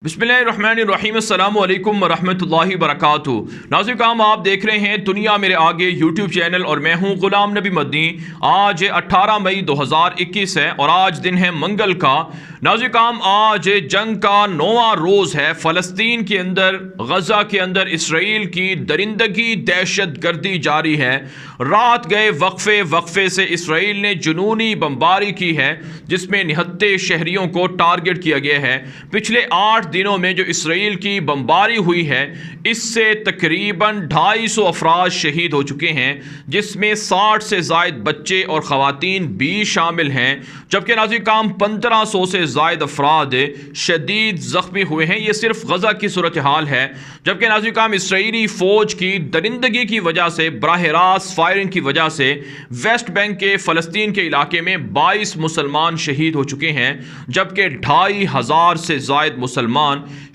बिस्मिल्लाहिर्रहमानिर्रहीम अस्सलामु अलैकुम वरहमतुल्लाहि वबरकातुहू। नाज़रीन, आप देख रहे हैं दुनिया मेरे आगे यूट्यूब चैनल और मैं हूं गुलाम नबी मदनी। आज 18 मई 2021 है और आज दिन है मंगल का। नाज़रीन, आज जंग का 9वां रोज़ है। फ़लस्तीन के अंदर, गज़ा के अंदर इसराइल की दरिंदगी, दहशत गर्दी जारी है। रात गए वक्फे से इसराइल ने जुनूनी बमबारी की है जिसमें निहत्ते शहरियों को टारगेट किया गया है। पिछले 8 दिनों में जो इसराइल की बमबारी हुई है इससे तकरीबन 250 अफराद शहीद हो चुके हैं, जिसमें 60 से ज़ायद बच्चे और ख़वातीन भी शामिल हैं, जबकि नाज़रीन 1500 से ज़ायद अफराद शदीद ज़ख्मी हुए हैं। ये सिर्फ गज़ा की सूरत हाल है, जबकि नाज़रीन इसराइली फ़ौज की दरिंदगी की वजह से, बराह रास्त फायरिंग की वजह से वेस्ट बैंक के फ़लस्तीन के इलाके में 22 मुसलमान शहीद हो चुके हैं, जबकि 2500 से ज़ायद मुसलमान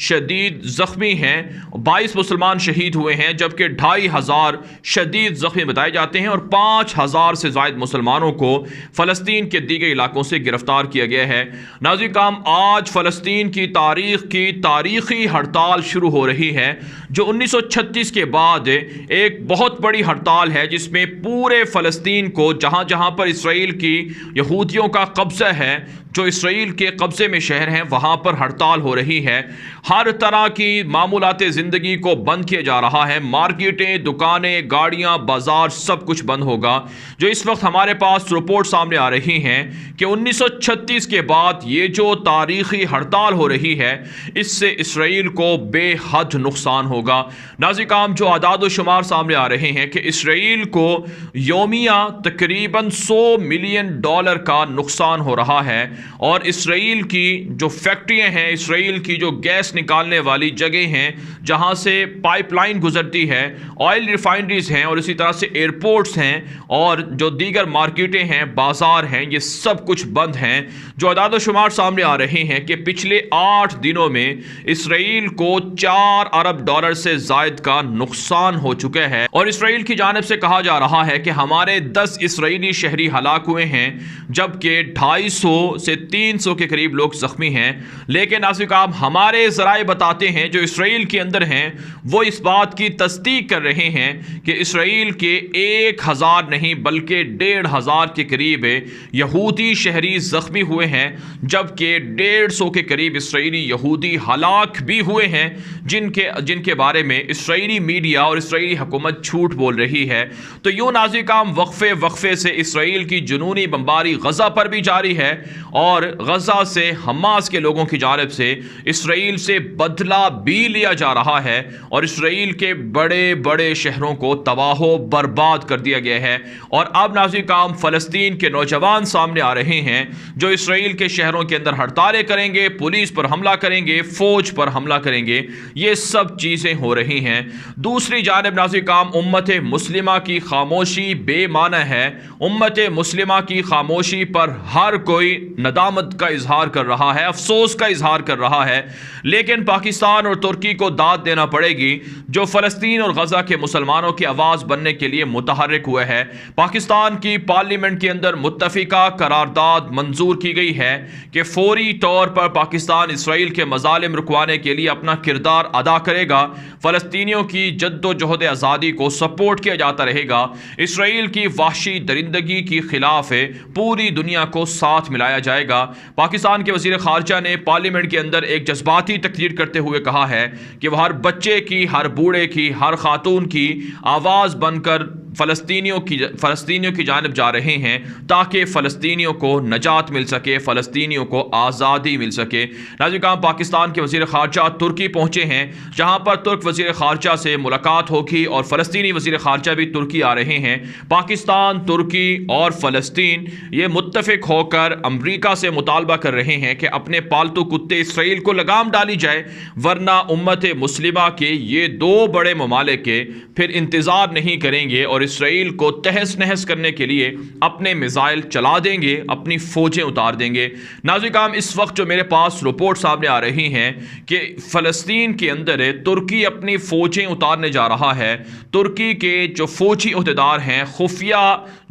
शदीद ज़ख्मी हैं। 22 मुसलमान शहीद हुए हैं, जबकि 2500 शदीद ज़ख्मी बताए जाते हैं और 5000 से ज़ायद मुसलमानों को फ़लस्तीन के दीगर इलाकों से गिरफ्तार किया गया है। नाज़रीन, आज फ़लस्तीन की तारीख़ की तारीख़ी हड़ताल शुरू हो रही है, जो 1936 के बाद एक बहुत बड़ी हड़ताल है, जिसमें पूरे फ़लस्तीन को, जहाँ जहाँ पर इसराइल की यहूदियों का कब्ज़ा है, जो इसराइल के कब्ज़े में शहर हैं, वहाँ पर हड़ताल हो रही है। हर तरह की मामूलाते ज़िंदगी को बंद किया जा रहा है। मार्केटें, दुकानें, गाड़ियाँ, बाज़ार सब कुछ बंद होगा। जो इस वक्त हमारे पास रिपोर्ट सामने आ रही हैं कि 1936 के बाद ये जो तारीख़ी हड़ताल हो रही है, इससे इसराइल को बेहद नुकसान होगा। नाज़रीन, जो आदाद व शुमार सामने आ रहे हैं कि इसराइल को योमिया तकरीबन $100 मिलियन का नुकसान हो रहा है और इसराइल की जो फैक्ट्रियां हैं, इसराइल की जो गैस निकालने वाली जगह हैं, जहां से पाइपलाइन गुजरती है, ऑयल रिफाइनरीज हैं और इसी तरह से एयरपोर्ट्स हैं और जो दीगर मार्केटें हैं, बाजार हैं, ये सब कुछ बंद हैं। जो आदाद शुमार सामने आ रहे हैं कि पिछले 8 दिनों में इसराइल को $4 अरब से जायद का नुकसान हो चुका है और इसराइल की जानिब से कहा जा रहा है कि हमारे 10 इसराइली शहरी हलाक हुए हैं, जबकि 250 से 300 के करीब लोग जख्मी हैं। लेकिन नाज़रीन, हमारे ज़राए बताते हैं, जो इसराइल के अंदर हैं, वो इस बात की तस्दीक कर रहे हैं कि इसराइल के 1000 नहीं बल्कि 1500 के करीब यहूदी शहरी जख्मी हुए हैं, जबकि 150 के करीब इसराइली यहूदी हलाक भी हुए हैं, जिनके बारे में इसराइली मीडिया और इसराइली हुकूमत झूठ बोल रही है। तो यूँ नाज़रीन, वक्फे से इसराइल की जुनूनी बमबारी गज़ा पर भी जारी है और गज़ा से हमास के लोगों की जानिब से इसराइल से बदला भी लिया जा रहा है और इसराइल के बड़े बड़े शहरों को तबाह बर्बाद कर दिया गया है। और अब नाज़रीन, फ़लस्तीन के नौजवान सामने आ रहे हैं, जो इसराइल के शहरों के अंदर हड़तालें करेंगे, पुलिस पर हमला करेंगे, फ़ौज पर हमला करेंगे। ये सब चीज़ें हो रही हैं। दूसरी जानिब नाज़रीन, उम्मत मुस्लिमा की खामोशी बेमाना है। उम्मत मुस्लिमा की खामोशी पर हर कोई नदामत का इजहार कर रहा है, अफसोस का इजहार कर रहा है। लेकिन पाकिस्तान और तुर्की को दाद देना पड़ेगी, जो फ़लस्तीन और गज़ा के मुसलमानों की आवाज़ बनने के लिए मुतहर्रिक हुए है। पाकिस्तान की पार्लियामेंट के अंदर मुत्तफ़िका करारदाद मंजूर की गई है कि फौरी तौर पर पाकिस्तान इसराइल के मज़ालिम रुकवाने के लिए अपना किरदार अदा करेगा। फ़लस्तीनियों की जद्दोजहद आज़ादी को सपोर्ट किया जाता रहेगा। इसराइल की वहशी दरिंदगी के खिलाफ पूरी दुनिया को साथ मिलाया जाएगा। पाकिस्तान के वज़ीर ख़ारजा ने पार्लियामेंट के अंदर एक जज्बाती तकरीर करते हुए कहा है कि वह हर बच्चे की, हर बूढ़े की, हर खातून की आवाज़ बनकर फ़लस्तीनियों की जानिब जा रहे हैं, ताकि फ़लस्तीनियों को नजात मिल सके, फ़लस्तीनियों को आज़ादी मिल सके। नाज़रीन, पाकिस्तान के वज़ीर ख़ारजा तुर्की पहुँचे हैं, जहाँ पर तुर्क वज़ीर ख़ारजा से मुलाकात होगी और फ़लस्तीनी वज़ीर ख़ारजा भी तुर्की आ रहे हैं। पाकिस्तान, तुर्की और फ़लस्तीन ये मुत्तफ़िक होकर अमरीका से मुतालबा कर रहे हैं कि अपने पालतू कुत्ते इसराइल को लगाम डाली जाए, वरना उम्मत मुस्लिमा के ये 2 बड़े ममालिक फिर इंतज़ार नहीं करेंगे और और इसराइल को तहस नहस करने के लिए अपने मिसाइल चला देंगे, अपनी फौजें उतार देंगे। नाज़रीन, इस वक्त जो मेरे पास रिपोर्ट सामने आ रही हैं कि फ़लस्तीन के अंदर तुर्की अपनी फौजें उतारने जा रहा है। तुर्की के जो फौजी अहदेदार हैं, खुफिया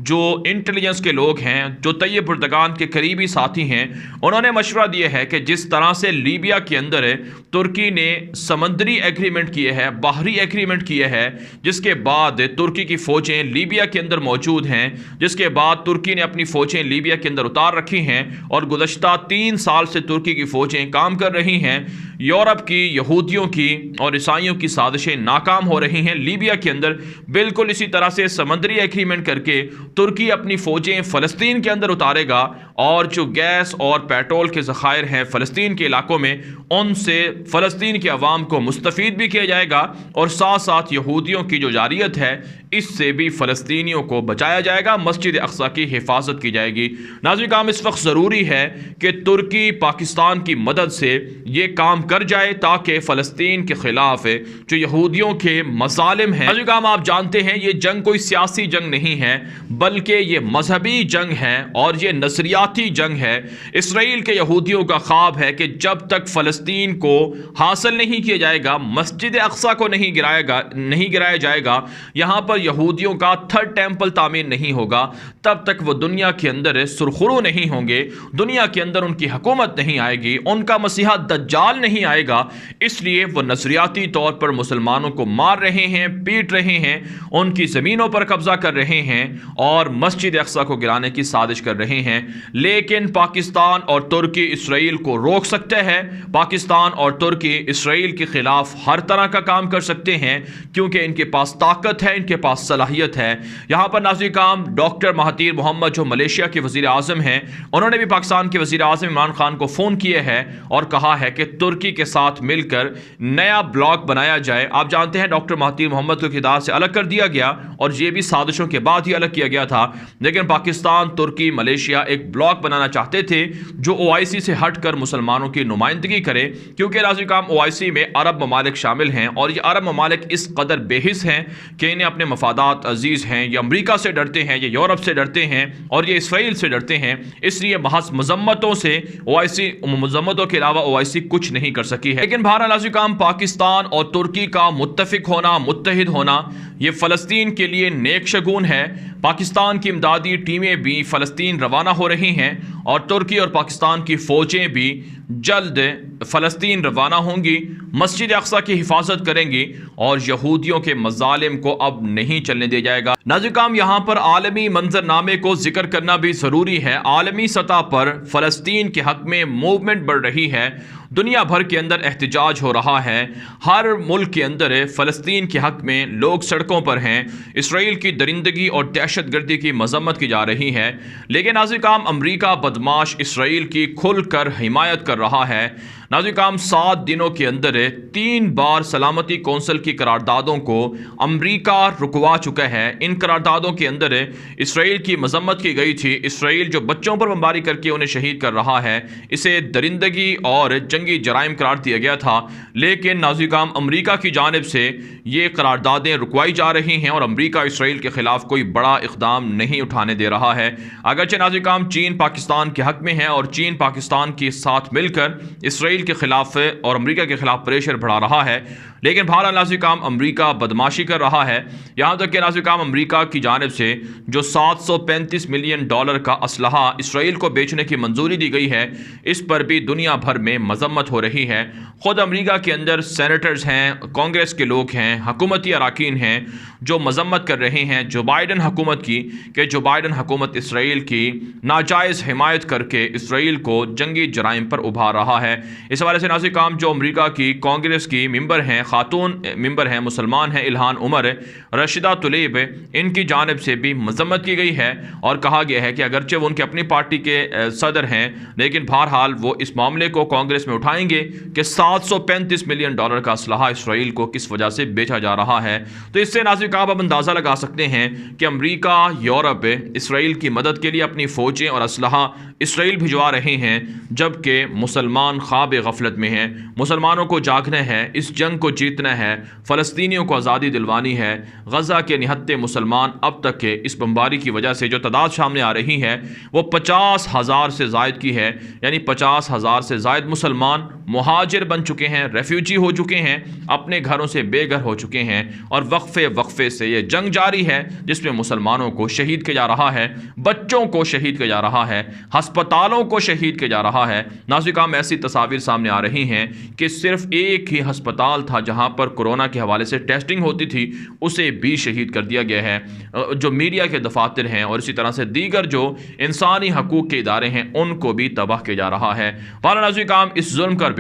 जो इंटेलिजेंस के लोग हैं, जो तैयब एर्दोगान के करीबी साथी हैं, उन्होंने मशवरा दिया है कि जिस तरह से लीबिया के अंदर तुर्की ने समंदरी एग्रीमेंट किए हैं, बाहरी एग्रीमेंट किए हैं, जिसके बाद तुर्की की फ़ौजें लीबिया के अंदर मौजूद हैं, जिसके बाद तुर्की ने अपनी फ़ौजें लीबिया के अंदर उतार रखी हैं और गुज़श्ता 3 साल से तुर्की की फ़ौजें काम कर रही हैं। यूरोप की, यहूदियों की और ईसाइयों की साजिशें नाकाम हो रही हैं लीबिया के अंदर। बिल्कुल इसी तरह से समंदरी एग्रीमेंट करके तुर्की अपनी फ़ौजें फ़लस्तीन के अंदर उतारेगा और जो गैस और पेट्रोल के ज़खायर हैं फ़लस्तीन के इलाकों में, उनसे फ़लस्तीन के अवाम को मुस्तफ़ीद भी किया जाएगा और साथ साथ यहूदियों की जो जारियत है इससे भी फ़लस्तीनियों को बचाया जाएगा, मस्जिद अक़सा की हिफाजत की जाएगी। नाज़रीन, काम इस वक्त ज़रूरी है कि तुर्की पाकिस्तान की मदद से ये काम कर जाए ताकि फ़लस्तीन के ख़िलाफ़ जो यहूदियों के मज़ालिम हैं। नाज़रीन, काम आप जानते हैं ये जंग कोई सियासी जंग नहीं है, बल्कि ये मजहबी जंग है और ये नज़रियाती जंग है। इसराइल के यहूदियों का ख्वाब है कि जब तक फ़लस्तीन को हासिल नहीं किया जाएगा, मस्जिद अक़सा को नहीं गिराया जाएगा, यहाँ पर यहूदियों का थर्ड टेंपल तामीर नहीं होगा, तब तक वो दुनिया के अंदर सुरखुरू नहीं होंगे, दुनिया के अंदर उनकी हुकूमत नहीं आएगी, उनका मसीहा दज्जाल नहीं आएगा। इसलिए वो नज़रियाती तौर पर मुसलमानों को मार रहे हैं, पीट रहे हैं, उनकी ज़मीनों पर कब्जा कर रहे हैं और मस्जिद अक़सा को गिराने की साजिश कर रहे हैं। लेकिन पाकिस्तान और तुर्की इसराइल को रोक सकते हैं। पाकिस्तान और तुर्की इसराइल के खिलाफ हर तरह का काम कर सकते हैं क्योंकि इनके पास ताकत है, इनके पास सलाहियत है। यहां पर नाज़रीन काम डॉक्टर महातीर मोहम्मद जो मलेशिया के वज़ीर आज़म हैं, उन्होंने भी पाकिस्तान के वज़ीर आज़म इमरान खान को फ़ोन किए हैं और कहा है कि तुर्की के साथ मिलकर नया ब्लॉक बनाया जाए। आप जानते हैं डॉक्टर महातीर मोहम्मद को इक़्तिदार से अलग कर दिया गया और ये भी साजिशों के बाद ही अलग किया गया था, लेकिन पाकिस्तान, तुर्की, मलेशिया एक ब्लॉक बनाना चाहते थे जो OIC से हटकर मुसलमानों की नुमाइंदगी करे, क्योंकि नाज़रीन काम OIC में अरब ममालिक शामिल हैं और ये अरब ममालिक इस कदर बेहिस हैं कि इन्हें अपने मफादात अजीज़ हैं। ये अमरीका से डरते हैं, ये यूरोप से डरते हैं और ये इसराइल से डरते हैं। इसलिए महज मजम्मतों से OIC, मजम्मतों के अलावा OIC कुछ नहीं कर सकी है। लेकिन बहरहाल नाज़रीन काम पाकिस्तान और तुर्की का मुत्तफिक होना, मुत्तहिद होना, ये फ़लस्तीन के लिए नेक शगुन है। पाकिस्तान की इमदादी टीमें भी फ़लस्तीन रवाना हो रही हैं और तुर्की और पाकिस्तान की फ़ौजें भी जल्द फ़लस्तीन रवाना होंगी, मस्जिद अक़सा की हिफाजत करेंगी और यहूदियों के मज़ालिम को अब नहीं चलने दिया जाएगा। नाज़रीन काम यहाँ पर आलमी मंजरनामे को जिक्र करना भी ज़रूरी है। आलमी सतह पर फ़लस्तीन के हक़ में मूवमेंट बढ़ रही है, दुनिया भर के अंदर एहतजाज हो रहा है, हर मुल्क के अंदर फ़लस्तीन के हक़ में लोग सड़कों पर हैं, इसराइल की दरिंदगी और दहशत गर्दी की मजम्मत की जा रही है। लेकिन नाज़रीन काम अमरीका बदमाश इसराइल की खुल कर हिमायत कर रहा है। नाज़रीन काम 7 दिनों के अंदर 3 बार सलामती कौंसिल की करारदादों को अमरीका रुकवा चुका है। इन करारदादों के अंदर इसराइल की मजम्मत की गई थी। इसराइल जो बच्चों पर बमबारी करके उन्हें शहीद कर रहा है, इसे दरिंदगी और जंगी जराइम करार दिया गया था। लेकिन नाज़रीन काम अमरीका की जानिब से ये करारदादें रुकवाई जा रही हैं और अमरीका इसराइल के ख़िलाफ़ कोई बड़ा इक़दाम नहीं उठाने दे रहा है। अगरचे नाज़रीन काम चीन पाकिस्तान के हक़ में है और चीन पाकिस्तान के साथ मिलकर इसराइल के खिलाफ और अमेरिका के खिलाफ प्रेशर बढ़ा रहा है, लेकिन बहरहाल नाज़रीन काम अमेरिका बदमाशी कर रहा है। यहाँ तक कि नाज़रीन काम अमेरिका की जानिब से जो $735 मिलियन का असलहा इसराइल को बेचने की मंजूरी दी गई है, इस पर भी दुनिया भर में मजम्मत हो रही है। ख़ुद अमेरिका के अंदर सेनेटर्स हैं, कांग्रेस के लोग हैं, हुकूमती अरकान हैं जो मजम्मत कर रहे हैं जो बाइडन हुकूमत की, कि जो बाइडन हुकूमत इसराइल की नाजायज़ हिमायत करके इसराइल को जंगी जराइम पर उभार रहा है। इस हवाले से नाज़रीन काम जो अमेरिका की कांग्रेस की मेंबर हैं, खातून मेंबर हैं, मुसलमान हैं, इल्हान उमर, रशिदा तुलेब, इनकी जानिब से भी मजम्मत की गई है और कहा गया है कि अगरचे वो उनकी अपनी पार्टी के सदर हैं, लेकिन बहरहाल वो इस मामले को कांग्रेस में उठाएंगे कि $735 मिलियन का असलहा इसराइल को किस वजह से बेचा जा रहा है। तो इससे नाज़रीन आप अंदाज़ा लगा सकते हैं कि अमेरिका, यूरोप इसराइल की मदद के लिए अपनी फ़ौजें और असलहा इसराइल भिजवा रहे हैं, जबकि मुसलमान ख्वाब ख्वाब गफलत में हैं। मुसलमानों को जागना है, इस जंग को जीतना है, फ़लस्तीनियों को आज़ादी दिलवानी है। गज़ा के निहत्ते मुसलमान अब तक के इस बमबारी की वजह से जो तादाद सामने आ रही है वो 50,000 से ज़ायद की है। यानी 50,000 से ज़ायद मुसलमान मुहाजिर बन चुके हैं, रेफ्यूजी हो चुके हैं, अपने घरों से बेघर हो चुके हैं और वक्फे से ये जंग जारी है जिसमें मुसलमानों को शहीद किया जा रहा है, बच्चों को शहीद किया जा रहा है, अस्पतालों को शहीद किया जा रहा है। नाज़िकाम ऐसी तस्वीर सामने आ रही हैं कि सिर्फ एक ही अस्पताल था जहां पर कोरोना के हवाले से टेस्टिंग होती थी, उसे भी शहीद कर दिया गया है। जो मीडिया के दफातर हैं और इसी तरह से दीगर जो इंसानी हकूक़ के इदारे हैं उनको भी तबाह किया जा रहा है। नाज़िकाम इस जुल्म का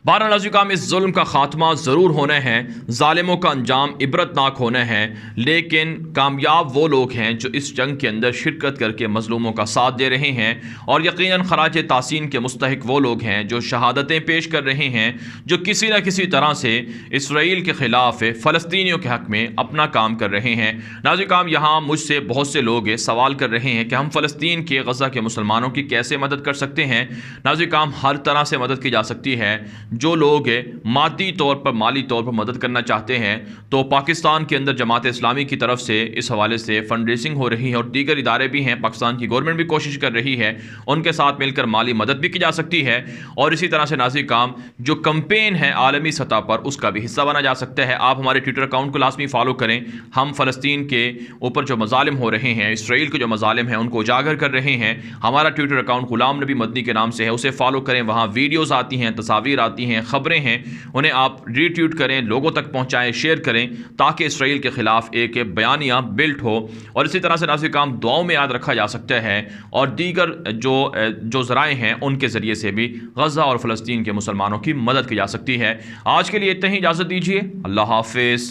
नाज़िकाम इस जुल्म का खात्मा ज़रूर होना है, ज़ालिमों का अंजाम इबरतनाक होना है, लेकिन कामयाब वो लोग हैं जो इस जंग के अंदर शिरकत करके मज़लूमों का साथ दे रहे हैं और यकीनन खराज तासीन के मुस्तहिक वो लोग हैं जो शहादतें पेश कर रहे हैं, जो किसी न किसी तरह से इसराइल के ख़िलाफ़ फ़लस्तीनियों के हक़ में अपना काम कर रहे हैं। नाज़िकाम यहाँ मुझसे बहुत से लोग सवाल कर रहे हैं कि हम फ़लस्तीन के गज़ा के मुसलमानों की कैसे मदद कर सकते हैं। नाज़िकाम हर तरह से मदद की जा सकती है। जो लोग मादी तौर पर, माली तौर पर मदद करना चाहते हैं तो पाकिस्तान के अंदर जमात इस्लामी की तरफ से इस हवाले से फंड रेजिंग हो रही है और दीगर इदारे भी हैं, पाकिस्तान की गवर्नमेंट भी कोशिश कर रही है, उनके साथ मिलकर माली मदद भी की जा सकती है। और इसी तरह से नाज़िकाम जो कैंपेन है आलमी सतह पर उसका भी हिस्सा बना जा सकता है। आप हमारे ट्विटर अकाउंट को लाजमी फॉलो करें। हम फ़लस्तीन के ऊपर जो मज़ालिम हो रहे हैं, इसराइल के जो मज़ालिम हैं उनको उजागर कर रहे हैं। हमारा ट्विटर अकाउंट गुलाम नबी मदनी के नाम से है, उसे फॉलो करें। वहाँ वीडियोज़ आती हैं, तस्वीर आती हैं, खबरें हैं, उन्हें आप रीट्वीट करें, लोगों तक पहुंचाएं, शेयर करें ताकि इसराइल के खिलाफ एक बयानिया बिल्ट हो। और इसी तरह से नाज़िकाम दुआओं में याद रखा जा सकता है और दीगर जो ज़राए हैं उनके ज़रिए से भी गज़ा और फ़लस्तीन के मुसलमानों की मदद की जा सकती है। आज के लिए इतना ही, इजाज़त दीजिए। अल्लाह हाफ़िज़।